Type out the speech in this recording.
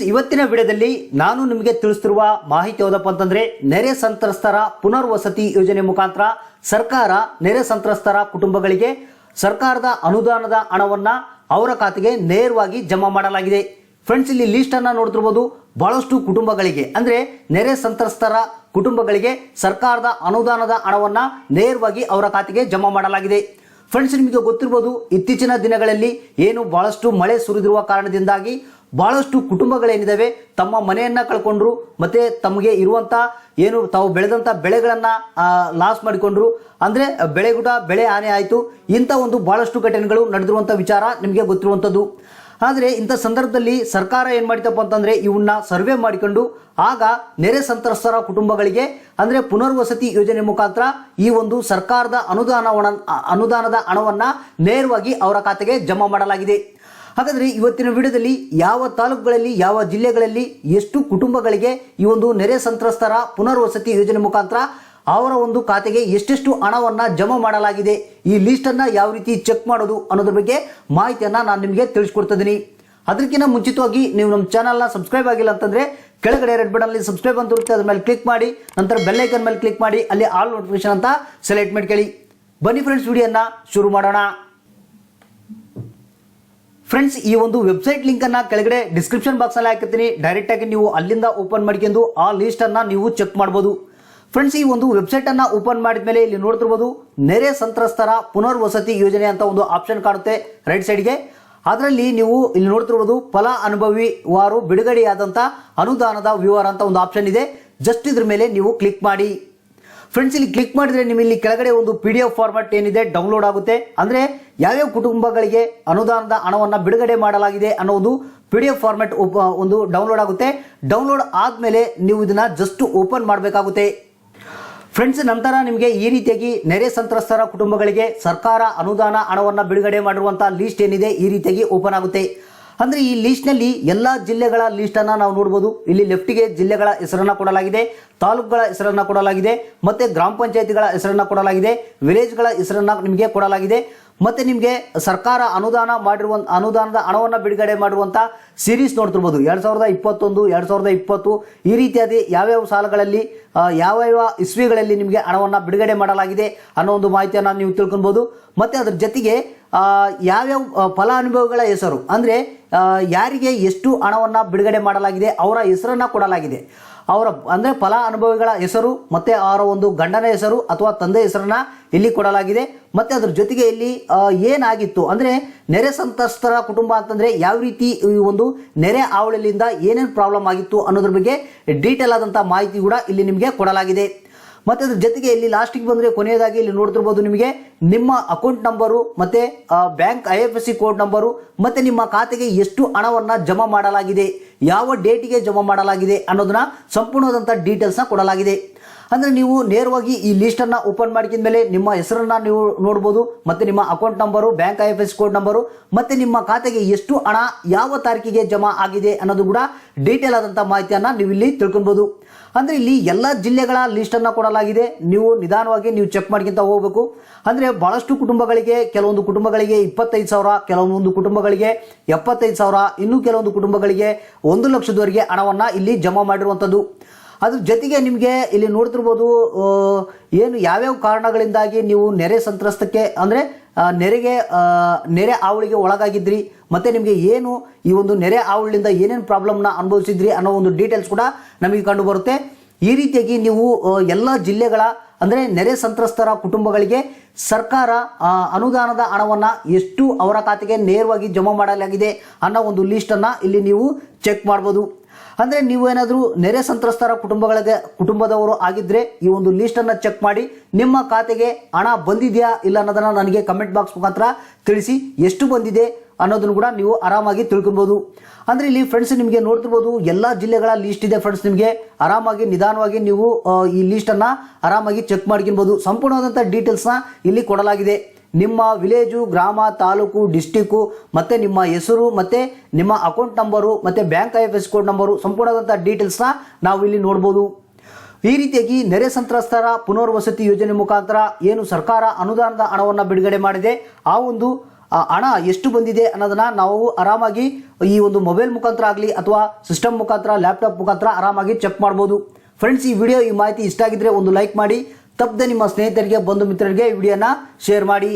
Friends, ಇವತ್ತಿನ ವಿಡಿಯೋದಲ್ಲಿ ನಾನು ನಿಮಗೆ ತಿಳಿಸುತ್ತಿರುವ ಮಾಹಿತಿ ಯಾವುದಪ್ಪ ಅಂತಂದ್ರೆ, ನೆರೆ ಸಂತ್ರಸ್ತರ ಪುನರ್ವಸತಿ ಯೋಜನೆ ಮುಖಾಂತರ ಸರ್ಕಾರ ನೆರೆ ಸಂತ್ರಸ್ತರ ಕುಟುಂಬಗಳಿಗೆ ಸರ್ಕಾರದ ಅನುದಾನದ ಹಣವನ್ನ ಅವರ ಖಾತೆಗೆ ನೇರವಾಗಿ ಜಮಾ ಮಾಡಲಾಗಿದೆ. ಫ್ರೆಂಡ್ಸ್, ಇಲ್ಲಿ ಲಿಸ್ಟ್ ಅನ್ನ ನೋಡ್ತಿರಬಹುದು. ಬಹಳಷ್ಟು ಕುಟುಂಬಗಳಿಗೆ ಅಂದ್ರೆ ನೆರೆ ಸಂತ್ರಸ್ತರ ಕುಟುಂಬಗಳಿಗೆ ಸರ್ಕಾರದ ಅನುದಾನದ ಹಣವನ್ನ ನೇರವಾಗಿ ಅವರ ಖಾತೆಗೆ ಜಮಾ ಮಾಡಲಾಗಿದೆ. ಫ್ರೆಂಡ್ಸ್, ನಿಮಗೆ ಗೊತ್ತಿರಬಹುದು, ಇತ್ತೀಚಿನ ದಿನಗಳಲ್ಲಿ ಏನು ಬಹಳಷ್ಟು ಮಳೆ ಸುರಿದಿರುವ ಕಾರಣದಿಂದಾಗಿ ಬಹಳಷ್ಟು ಕುಟುಂಬಗಳೇನಿದಾವೆ ತಮ್ಮ ಮನೆಯನ್ನ ಕಳ್ಕೊಂಡ್ರು, ಮತ್ತೆ ತಮಗೆ ಇರುವಂತ ಏನು ತಾವು ಬೆಳೆದಂತ ಬೆಳೆಗಳನ್ನ ಲಾಸ್ ಮಾಡಿಕೊಂಡ್ರು, ಅಂದ್ರೆ ಬೆಳೆ ಹಾನಿ ಆಯಿತು. ಇಂಥ ಒಂದು ಬಹಳಷ್ಟು ಘಟನೆಗಳು ನಡೆದಿರುವಂತ ವಿಚಾರ ನಿಮಗೆ ಗೊತ್ತಿರುವಂಥದ್ದು. ಆದರೆ ಇಂಥ ಸಂದರ್ಭದಲ್ಲಿ ಸರ್ಕಾರ ಏನು ಮಾಡಿತಪ್ಪ ಅಂತಂದ್ರೆ, ಇವನ್ನ ಸರ್ವೆ ಮಾಡಿಕೊಂಡು ಆಗ ನೆರೆ ಸಂತ್ರಸ್ತರ ಕುಟುಂಬಗಳಿಗೆ ಅಂದ್ರೆ ಪುನರ್ವಸತಿ ಯೋಜನೆ ಮುಖಾಂತರ ಈ ಒಂದು ಸರ್ಕಾರದ ಅನುದಾನದ ಹಣವನ್ನ ನೇರವಾಗಿ ಅವರ ಖಾತೆಗೆ ಜಮಾ ಮಾಡಲಾಗಿದೆ. ಹಾಗಾದ್ರೆ ಇವತ್ತಿನ ವಿಡಿಯೋದಲ್ಲಿ ಯಾವ ತಾಲೂಕುಗಳಲ್ಲಿ, ಯಾವ ಜಿಲ್ಲೆಗಳಲ್ಲಿ ಎಷ್ಟು ಕುಟುಂಬಗಳಿಗೆ ಈ ಒಂದು ನೆರೆ ಸಂತ್ರಸ್ತರ ಪುನರ್ವಸತಿ ಯೋಜನೆ ಮುಖಾಂತರ ಅವರ ಒಂದು ಖಾತೆಗೆ ಎಷ್ಟೆಷ್ಟು ಹಣವನ್ನ ಜಮಾ ಮಾಡಲಾಗಿದೆ, ಈ ಲಿಸ್ಟ್ ಅನ್ನ ಯಾವ ರೀತಿ ಚೆಕ್ ಮಾಡೋದು ಅನ್ನೋದ್ರ ಬಗ್ಗೆ ಮಾಹಿತಿಯನ್ನ ನಾನು ನಿಮಗೆ ತಿಳಿಸ್ಕೊಡ್ತಿದ್ದೀನಿ. ಅದಕ್ಕಿಂತ ಮುಂಚಿತವಾಗಿ ನೀವು ನಮ್ಮ ಚಾನಲ್ನ ಸಬ್ಸ್ಕ್ರೈಬ್ ಆಗಿಲ್ಲ ಅಂತಂದ್ರೆ ಕೆಳಗಡೆ ರೆಡ್ ಬಟನ್ ಅಲ್ಲಿ ಸಬ್ಸ್ಕ್ರೈಬ್ ಅಂತ ಇರುತ್ತೆ, ಅದ್ರ ಮೇಲೆ ಕ್ಲಿಕ್ ಮಾಡಿ, ನಂತರ ಬೆಲ್ ಐಕನ್ ಮೇಲೆ ಕ್ಲಿಕ್ ಮಾಡಿ ಅಲ್ಲಿ ಆಲ್ ನೋಟಿಫಿಕೇಶನ್ ಅಂತ ಸೆಲೆಕ್ಟ್ ಮಾಡ್ಕೊಳ್ಳಿ. ಬನ್ನಿ ಫ್ರೆಂಡ್ಸ್, ವಿಡಿಯೋನ ಶುರು ಮಾಡೋಣ. ಫ್ರೆಂಡ್ಸ್, ಈ ಒಂದು ವೆಬ್ಸೈಟ್ ಲಿಂಕ್ ಅನ್ನ ಕೆಳಗಡೆ ಡಿಸ್ಕ್ರಿಪ್ಷನ್ ಬಾಕ್ಸ್ ಅಲ್ಲಿ ಹಾಕಿರ್ತೀನಿ. ಡೈರೆಕ್ಟ್ ಆಗಿ ನೀವು ಅಲ್ಲಿಂದ ಓಪನ್ ಮಾಡ್ಕೊಂಡು ಆ ಲಿಸ್ಟ್ ಅನ್ನ ನೀವು ಚೆಕ್ ಮಾಡಬಹುದು. ಫ್ರೆಂಡ್ಸ್, ಈ ಒಂದು ವೆಬ್ಸೈಟ್ ಅನ್ನ ಓಪನ್ ಮಾಡಿದ ಮೇಲೆ ಇಲ್ಲಿ ನೋಡ್ತಿರ್ಬೋದು, ನೆರೆ ಸಂತ್ರಸ್ತರ ಪುನರ್ವಸತಿ ಯೋಜನೆ ಅಂತ ಒಂದು ಆಪ್ಷನ್ ಕಾಣುತ್ತೆ ರೈಟ್ ಸೈಡ್ಗೆ. ಅದರಲ್ಲಿ ನೀವು ಇಲ್ಲಿ ನೋಡ್ತಿರ್ಬೋದು, ಫಲಾನುಭವಿವಾರು ಬಿಡುಗಡೆಯಾದಂತ ಅನುದಾನದ ವಿವರ ಅಂತ ಒಂದು ಆಪ್ಷನ್ ಇದೆ. ಜಸ್ಟ್ ಇದ್ರ ಮೇಲೆ ನೀವು ಕ್ಲಿಕ್ ಮಾಡಿ. ಫ್ರೆಂಡ್ಸ್, ಇಲ್ಲಿ ಕ್ಲಿಕ್ ಮಾಡಿದ್ರೆ ನಿಮಗೆ ಇಲ್ಲಿ ಕೆಳಗಡೆ ಒಂದು PDF ಫಾರ್ಮ್ಯಾಟ್ ಏನಿದೆ ಡೌನ್ಲೋಡ್ ಆಗುತ್ತೆ. ಅಂದ್ರೆ ಯಾವ್ಯಾವ ಕುಟುಂಬಗಳಿಗೆ ಅನುದಾನದ ಹಣವನ್ನ ಬಿಡುಗಡೆ ಮಾಡಲಾಗಿದೆ ಅನ್ನೋ ಒಂದು PDF ಫಾರ್ಮ್ಯಾಟ್ ಒಂದು ಡೌನ್ಲೋಡ್ ಆಗುತ್ತೆ. ಡೌನ್ಲೋಡ್ ಆದ್ಮೇಲೆ ನೀವು ಇದನ್ನ ಜಸ್ಟ್ ಓಪನ್ ಮಾಡಬೇಕಾಗುತ್ತೆ. ಫ್ರೆಂಡ್ಸ್, ನಂತರ ನಿಮಗೆ ಈ ರೀತಿಯಾಗಿ ನೆರೆ ಸಂತ್ರಸ್ತರ ಕುಟುಂಬಗಳಿಗೆ ಸರ್ಕಾರ ಅನುದಾನ ಹಣವನ್ನ ಬಿಡುಗಡೆ ಮಾಡಿರುವಂತಹ ಲಿಸ್ಟ್ ಏನಿದೆ ಈ ರೀತಿಯಾಗಿ ಓಪನ್ ಆಗುತ್ತೆ. ಅಂದ್ರೆ ಈ ಲಿಸ್ಟ್ ನಲ್ಲಿ ಎಲ್ಲಾ ಜಿಲ್ಲೆಗಳ ಲಿಸ್ಟ್ ಅನ್ನ ನಾವು ನೋಡಬಹುದು. ಇಲ್ಲಿ ಲೆಫ್ಟ್ಗೆ ಜಿಲ್ಲೆಗಳ ಹೆಸರನ್ನ ಕೊಡಲಾಗಿದೆ, ತಾಲೂಕುಗಳ ಹೆಸರನ್ನ ಕೊಡಲಾಗಿದೆ, ಮತ್ತೆ ಗ್ರಾಮ ಪಂಚಾಯತಿಗಳ ಹೆಸರನ್ನ ಕೊಡಲಾಗಿದೆ, ವಿಲೇಜ್ಗಳ ಹೆಸರನ್ನ ನಿಮಗೆ ಕೊಡಲಾಗಿದೆ. ಮತ್ತೆ ನಿಮಗೆ ಸರ್ಕಾರ ಅನುದಾನದ ಹಣವನ್ನ ಬಿಡುಗಡೆ ಮಾಡುವಂತ ಸೀರೀಸ್ ನೋಡ್ತಿರ್ಬೋದು. 2021, 2020 ಈ ರೀತಿಯಾದ ಯಾವ್ಯಾವ ಸಾಲಗಳಲ್ಲಿ ಯಾವ್ಯಾವ ಇಸ್ವಿಗಳಲ್ಲಿ ನಿಮಗೆ ಹಣವನ್ನ ಬಿಡುಗಡೆ ಮಾಡಲಾಗಿದೆ ಅನ್ನೋ ಒಂದು ಮಾಹಿತಿಯನ್ನ ನೀವು ತಿಳ್ಕೊಬಹುದು. ಮತ್ತೆ ಅದ್ರ ಜೊತೆಗೆ ಯಾವ್ಯಾವ ಫಲಾನುಭವಿಗಳ ಹೆಸರು ಅಂದ್ರೆ ಯಾರಿಗೆ ಎಷ್ಟು ಹಣವನ್ನ ಬಿಡುಗಡೆ ಮಾಡಲಾಗಿದೆ ಅವರ ಹೆಸರನ್ನ ಕೊಡಲಾಗಿದೆ. ಅವರ ಅಂದ್ರೆ ಫಲಾನುಭವಿಗಳ ಹೆಸರು ಮತ್ತೆ ಅವರ ಒಂದು ಗಂಡನ ಹೆಸರು ಅಥವಾ ತಂದೆ ಹೆಸರನ್ನ ಇಲ್ಲಿ ಕೊಡಲಾಗಿದೆ. ಮತ್ತೆ ಅದ್ರ ಜೊತೆಗೆ ಇಲ್ಲಿ ಏನಾಗಿತ್ತು ಅಂದ್ರೆ ನೆರೆ ಸಂತ್ರಸ್ತರ ಕುಟುಂಬ ಅಂತಂದ್ರೆ ಯಾವ ರೀತಿ ಈ ಒಂದು ನೆರೆ ಹಾವಳಿಯಿಂದ ಏನೇನು ಪ್ರಾಬ್ಲಮ್ ಆಗಿತ್ತು ಅನ್ನೋದ್ರ ಬಗ್ಗೆ ಡೀಟೇಲ್ ಆದಂತಹ ಮಾಹಿತಿ ಕೂಡ ಇಲ್ಲಿ ನಿಮಗೆ ಕೊಡಲಾಗಿದೆ. ಮತ್ತೆ ಅದ್ರ ಜೊತೆಗೆ ಇಲ್ಲಿ ಲಾಸ್ಟಿಗೆ ಬಂದ್ರೆ ಕೊನೆಯದಾಗಿ ಇಲ್ಲಿ ನೋಡ್ತಿರ್ಬೋದು, ನಿಮಗೆ ನಿಮ್ಮ ಅಕೌಂಟ್ ನಂಬರು ಮತ್ತೆ ಬ್ಯಾಂಕ್ IFSC ಕೋಡ್ ನಂಬರು ಮತ್ತೆ ನಿಮ್ಮ ಖಾತೆಗೆ ಎಷ್ಟು ಹಣವನ್ನ ಜಮಾ ಮಾಡಲಾಗಿದೆ, ಯಾವ ಡೇಟಿಗೆ ಜಮಾ ಮಾಡಲಾಗಿದೆ ಅನ್ನೋದನ್ನ ಸಂಪೂರ್ಣವಾದಂತಹ ಡೀಟೇಲ್ಸ್ ನ ಕೊಡಲಾಗಿದೆ. ಅಂದ್ರೆ ನೀವು ನೇರವಾಗಿ ಈ ಲಿಸ್ಟ್ ಅನ್ನ ಓಪನ್ ಮಾಡಿದ ಮೇಲೆ ನಿಮ್ಮ ಹೆಸರನ್ನ ನೀವು ನೋಡಬಹುದು, ಮತ್ತೆ ನಿಮ್ಮ account number, bank IFSC code number ಮತ್ತೆ ನಿಮ್ಮ ಖಾತೆಗೆ ಎಷ್ಟು ಹಣ ಯಾವ ತಾರೀಕಿಗೆ ಜಮಾ ಆಗಿದೆ ಅನ್ನೋದು ಕೂಡ ಡೀಟೇಲ್ ಆದಂತಹ ಮಾಹಿತಿಯನ್ನ ನೀವು ಇಲ್ಲಿ ತಿಳ್ಕೊಬಹುದು. ಅಂದ್ರೆ ಇಲ್ಲಿ ಎಲ್ಲ ಜಿಲ್ಲೆಗಳ ಲಿಸ್ಟ್ ಅನ್ನ ಕೊಡಲಾಗಿದೆ. ನೀವು ನಿಧಾನವಾಗಿ ನೀವು ಚೆಕ್ ಮಾಡ್ಕೊಂತ ಹೋಗಬೇಕು. ಅಂದ್ರೆ ಬಹಳಷ್ಟು ಕುಟುಂಬಗಳಿಗೆ, ಕೆಲವೊಂದು ಕುಟುಂಬಗಳಿಗೆ 25,000, ಕೆಲವೊಂದು ಕುಟುಂಬಗಳಿಗೆ 75,000, ಇನ್ನು ಕೆಲವೊಂದು ಕುಟುಂಬಗಳಿಗೆ 1 ಲಕ್ಷದವರೆಗೆ ಹಣವನ್ನ ಇಲ್ಲಿ ಜಮಾ ಮಾಡಿರುವಂತದ್ದು. ಅದ್ರ ಜೊತೆಗೆ ನಿಮಗೆ ಇಲ್ಲಿ ನೋಡ್ತಿರ್ಬೋದು, ಏನು ಯಾವ್ಯಾವ ಕಾರಣಗಳಿಂದಾಗಿ ನೀವು ನೆರೆ ಸಂತ್ರಸ್ತಕ್ಕೆ ಅಂದ್ರೆ ನೆರೆ ಹಾವಳಿಗೆ ಒಳಗಾಗಿದ್ರಿ, ಮತ್ತೆ ನಿಮಗೆ ಏನು ಈ ಒಂದು ನೆರೆ ಹಾವಳಿಯಿಂದ ಏನೇನು ಪ್ರಾಬ್ಲಮ್ನ ಅನುಭವಿಸಿದ್ರಿ ಅನ್ನೋ ಒಂದು ಡೀಟೇಲ್ಸ್ ಕೂಡ ನಮಗೆ ಕಂಡು ಬರುತ್ತೆ. ಈ ರೀತಿಯಾಗಿ ನೀವು ಎಲ್ಲ ಜಿಲ್ಲೆಗಳ ಅಂದ್ರೆ ನೆರೆ ಸಂತ್ರಸ್ತರ ಕುಟುಂಬಗಳಿಗೆ ಸರ್ಕಾರ ಅನುದಾನದ ಹಣವನ್ನ ಎಷ್ಟು ಅವರ ಖಾತೆಗೆ ನೇರವಾಗಿ ಜಮಾ ಮಾಡಲಾಗಿದೆ ಅನ್ನೋ ಒಂದು ಲಿಸ್ಟ್ ಅನ್ನ ಇಲ್ಲಿ ನೀವು ಚೆಕ್ ಮಾಡಬಹುದು. ಅಂದ್ರೆ ನೀವು ಏನಾದರೂ ನೆರೆ ಸಂತ್ರಸ್ತರ ಕುಟುಂಬದವರು ಆಗಿದ್ರೆ ಈ ಒಂದು ಲಿಸ್ಟ್ ಅನ್ನ ಚೆಕ್ ಮಾಡಿ ನಿಮ್ಮ ಖಾತೆಗೆ ಹಣ ಬಂದಿದೆಯಾ ಇಲ್ಲ ಅನ್ನೋದನ್ನ ನನಗೆ ಕಮೆಂಟ್ ಬಾಕ್ಸ್ ಮುಖಾಂತರ ತಿಳಿಸಿ. ಎಷ್ಟು ಬಂದಿದೆ ಅನ್ನೋದನ್ನು ಕೂಡ ನೀವು ಆರಾಮಾಗಿ ತಿಳ್ಕೊಬಹುದು. ಅಂದ್ರೆ ಇಲ್ಲಿ ಫ್ರೆಂಡ್ಸ್, ನಿಮಗೆ ನೋಡ್ತಿರ್ಬೋದು ಎಲ್ಲಾ ಜಿಲ್ಲೆಗಳ ಲಿಸ್ಟ್ ಇದೆ ಫ್ರೆಂಡ್ಸ್. ನಿಮಗೆ ಆರಾಮಾಗಿ ನಿಧಾನವಾಗಿ ನೀವು ಈ ಲಿಸ್ಟ್ ಅನ್ನ ಆರಾಮಾಗಿ ಚೆಕ್ ಮಾಡ್ಕೊಬಹುದು. ಸಂಪೂರ್ಣವಾದಂತಹ ಡೀಟೇಲ್ಸ್ ನ ಇಲ್ಲಿ ಕೊಡಲಾಗಿದೆ. ನಿಮ್ಮ ವಿಲೇಜು, ಗ್ರಾಮ, ತಾಲೂಕು, ಡಿಸ್ಟಿಕ್ಕು ಮತ್ತೆ ನಿಮ್ಮ ಹೆಸರು ಮತ್ತೆ ನಿಮ್ಮ ಅಕೌಂಟ್ ನಂಬರು ಮತ್ತೆ ಬ್ಯಾಂಕ್ IFSC ಕೋಡ್ ನಂಬರು ಸಂಪೂರ್ಣವಾದಂತಹ ಡೀಟೇಲ್ಸ್ ನ ನಾವು ಇಲ್ಲಿ ನೋಡಬಹುದು. ಈ ರೀತಿಯಾಗಿ ನೆರೆ ಸಂತ್ರಸ್ತರ ಪುನರ್ವಸತಿ ಯೋಜನೆ ಮುಖಾಂತರ ಏನು ಸರ್ಕಾರ ಅನುದಾನದ ಹಣವನ್ನು ಬಿಡುಗಡೆ ಮಾಡಿದೆ, ಆ ಒಂದು ಹಣ ಎಷ್ಟು ಬಂದಿದೆ ಅನ್ನೋದನ್ನ ನಾವು ಆರಾಮಾಗಿ ಈ ಒಂದು ಮೊಬೈಲ್ ಮುಖಾಂತರ ಆಗಲಿ ಅಥವಾ ಸಿಸ್ಟಮ್ ಮುಖಾಂತರ ಲ್ಯಾಪ್ಟಾಪ್ ಮುಖಾಂತರ ಆರಾಮಾಗಿ ಚೆಕ್ ಮಾಡ್ಬೋದು. ಫ್ರೆಂಡ್ಸ್, ಈ ವಿಡಿಯೋ ಈ ಮಾಹಿತಿ ಇಷ್ಟ ಆಗಿದ್ರೆ ಒಂದು ಲೈಕ್ ಮಾಡಿ, ತಪ್ಪದೆ ನಿಮ್ಮ ಸ್ನೇಹಿತರಿಗೆ ಬಂಧು ಮಿತ್ರರಿಗೆ ಈ ವಿಡಿಯೋನ ಶೇರ್ ಮಾಡಿ.